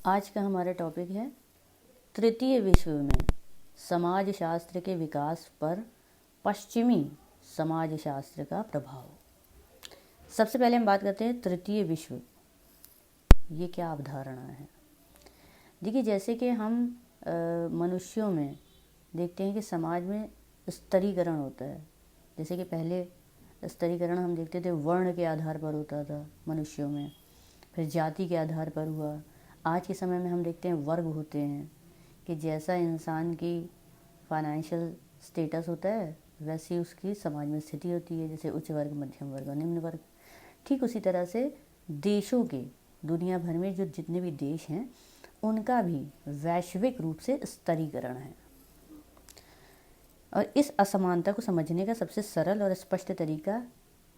आज का हमारा टॉपिक है तृतीय विश्व में समाजशास्त्र के विकास पर पश्चिमी समाजशास्त्र का प्रभाव। सबसे पहले हम बात करते हैं तृतीय विश्व, ये क्या अवधारणा है। देखिए, जैसे कि हम मनुष्यों में देखते हैं कि समाज में स्तरीकरण होता है। जैसे कि पहले स्तरीकरण हम देखते थे वर्ण के आधार पर होता था मनुष्यों में, फिर जाति के आधार पर हुआ। आज के समय में हम देखते हैं वर्ग होते हैं कि जैसा इंसान की फाइनेंशियल स्टेटस होता है वैसी उसकी समाज में स्थिति होती है, जैसे उच्च वर्ग, मध्यम वर्ग और निम्न वर्ग। ठीक उसी तरह से देशों के, दुनिया भर में जो जितने भी देश हैं उनका भी वैश्विक रूप से स्तरीकरण है। और इस असमानता को समझने का सबसे सरल और स्पष्ट तरीका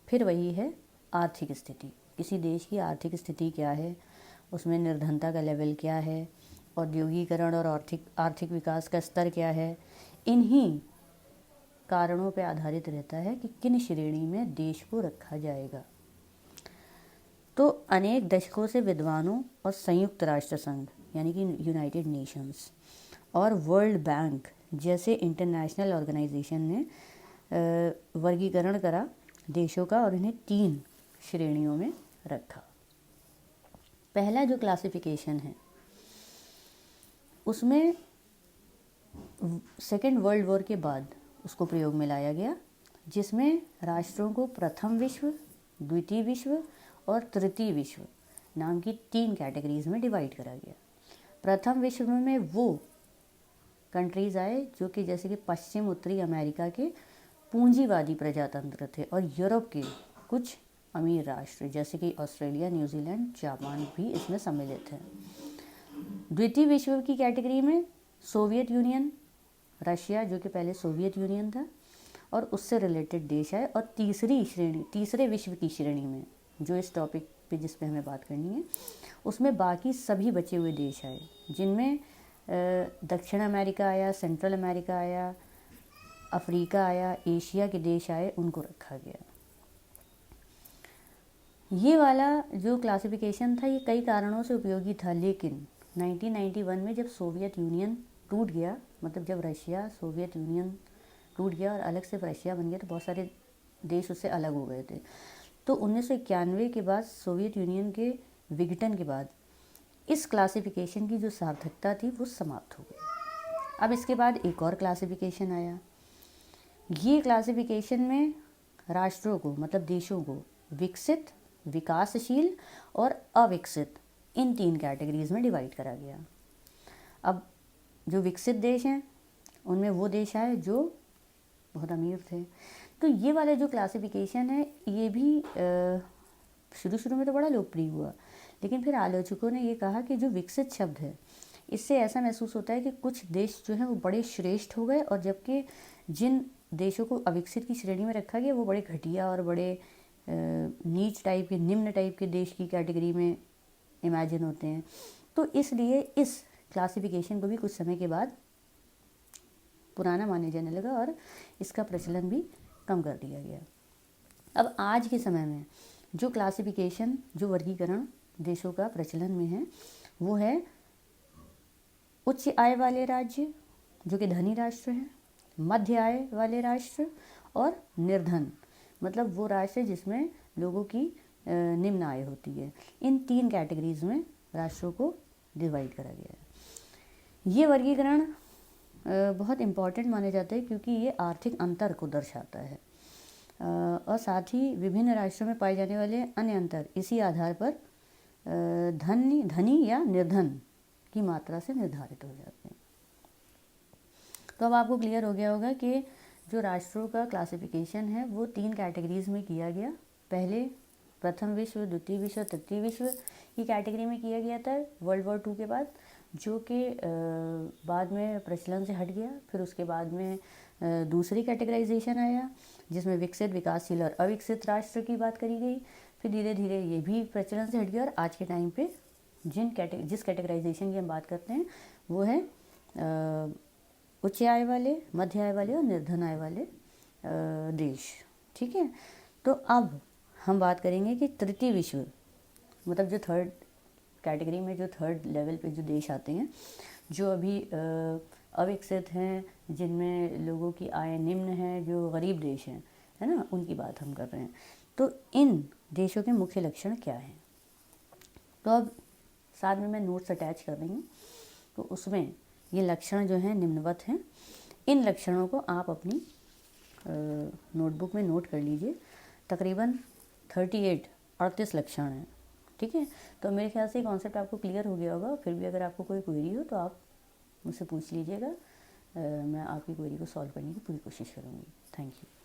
फिर वही है आर्थिक स्थिति। किसी देश की आर्थिक स्थिति क्या है, उसमें निर्धनता का लेवल क्या है, औद्योगिकरण और आर्थिक विकास का स्तर क्या है, इन्हीं कारणों पर आधारित रहता है कि किन श्रेणी में देश को रखा जाएगा। तो अनेक दशकों से विद्वानों और संयुक्त राष्ट्र संघ यानी कि यूनाइटेड नेशंस और वर्ल्ड बैंक जैसे इंटरनेशनल ऑर्गेनाइजेशन ने वर्गीकरण करा देशों का और इन्हें 3 श्रेणियों में रखा। पहला जो क्लासिफिकेशन है उसमें सेकेंड वर्ल्ड वॉर के बाद उसको प्रयोग में लाया गया, जिसमें राष्ट्रों को प्रथम विश्व, द्वितीय विश्व और तृतीय विश्व नाम की 3 कैटेगरीज में डिवाइड करा गया। प्रथम विश्व में वो कंट्रीज़ आए जो कि जैसे कि पश्चिम उत्तरी अमेरिका के पूंजीवादी प्रजातंत्र थे और यूरोप के कुछ अमीर राष्ट्र जैसे कि ऑस्ट्रेलिया, न्यूजीलैंड, जापान भी इसमें सम्मिलित हैं। द्वितीय विश्व की कैटेगरी में सोवियत यूनियन, रशिया जो कि पहले सोवियत यूनियन था, और उससे रिलेटेड देश है। और तीसरे विश्व की श्रेणी में जो इस टॉपिक पे जिस पे हमें बात करनी है उसमें बाकी सभी बचे हुए देश आए, जिनमें दक्षिण अमेरिका आया, सेंट्रल अमेरिका आया, अफ्रीका आया, एशिया के देश आए, उनको रखा गया। ये वाला जो क्लासिफिकेशन था ये कई कारणों से उपयोगी था, लेकिन 1991 में जब सोवियत यूनियन टूट गया, मतलब जब रशिया सोवियत यूनियन टूट गया और अलग से रशिया बन गया, तो बहुत सारे देश उससे अलग हो गए थे। तो 1991 के बाद सोवियत यूनियन के विघटन के बाद इस क्लासिफिकेशन की जो सार्थकता थी वो समाप्त हो गई। अब इसके बाद एक और क्लासिफिकेशन आया। ये क्लासिफिकेशन में राष्ट्रों को, मतलब देशों को विकसित, विकासशील और अविकसित, इन 3 कैटेगरीज में डिवाइड करा गया। अब जो विकसित देश हैं उनमें वो देश आए जो बहुत अमीर थे। तो ये वाला जो क्लासिफिकेशन है ये भी शुरू में तो बड़ा लोकप्रिय हुआ, लेकिन फिर आलोचकों ने ये कहा कि जो विकसित शब्द है इससे ऐसा महसूस होता है कि कुछ देश जो हैं वो बड़े श्रेष्ठ हो गए, और जबकि जिन देशों को अविकसित की श्रेणी में रखा गया वो बड़े घटिया और बड़े नीच टाइप के, निम्न टाइप के देश की कैटेगरी में इमेजिन होते हैं। तो इसलिए इस क्लासिफिकेशन को भी कुछ समय के बाद पुराना माने जाने लगा और इसका प्रचलन भी कम कर दिया गया। अब आज के समय में जो क्लासिफिकेशन, जो वर्गीकरण देशों का प्रचलन में है वो है उच्च आय वाले राज्य जो कि धनी राष्ट्र हैं, मध्य आय वाले राष्ट्र और निर्धन, मतलब वो राष्ट्र जिसमें लोगों की निम्न आय होती है। इन 3 कैटेगरीज में राष्ट्रों को डिवाइड करा गया है। ये वर्गीकरण बहुत इम्पॉर्टेंट माने जाते हैं क्योंकि ये आर्थिक अंतर को दर्शाता है और साथ ही विभिन्न राष्ट्रों में पाए जाने वाले अन्य अंतर इसी आधार पर धनी या निर्धन की मात्रा से निर्धारित हो जाते हैं। तो अब आपको क्लियर हो गया होगा कि जो राष्ट्रों का क्लासिफिकेशन है वो 3 कैटेगरीज में किया गया। पहले प्रथम विश्व, द्वितीय विश्व, तृतीय विश्व की कैटेगरी में किया गया था वर्ल्ड वॉर 2 के बाद, जो कि बाद में प्रचलन से हट गया। फिर उसके बाद में दूसरी कैटेगराइजेशन आया जिसमें विकसित, विकासशील और अविकसित राष्ट्र की बात करी गई। फिर धीरे धीरे ये भी प्रचलन से हट गया और आज के टाइम पे जिस कैटेगराइजेशन की हम बात करते हैं वो है उच्च आय वाले, मध्य आय वाले और निर्धन आय वाले देश। ठीक है, तो अब हम बात करेंगे कि तृतीय विश्व, मतलब जो थर्ड कैटेगरी में जो थर्ड लेवल पे जो देश आते हैं, जो अभी अविकसित हैं, जिनमें लोगों की आय निम्न है, जो गरीब देश हैं, है ना, उनकी बात हम कर रहे हैं। तो इन देशों के मुख्य लक्षण क्या हैं? तो अब साथ में मैं नोट्स अटैच कर रही हूँ, तो उसमें ये लक्षण जो हैं निम्नवत हैं। इन लक्षणों को आप अपनी नोटबुक में नोट कर लीजिए। तकरीबन 38 लक्षण हैं, ठीक है। तो मेरे ख्याल से कॉन्सेप्ट आपको क्लियर हो गया होगा। फिर भी अगर आपको कोई क्वेरी हो तो आप मुझसे पूछ लीजिएगा, मैं आपकी क्वेरी को सॉल्व करने की पूरी कोशिश करूँगी। Thank you.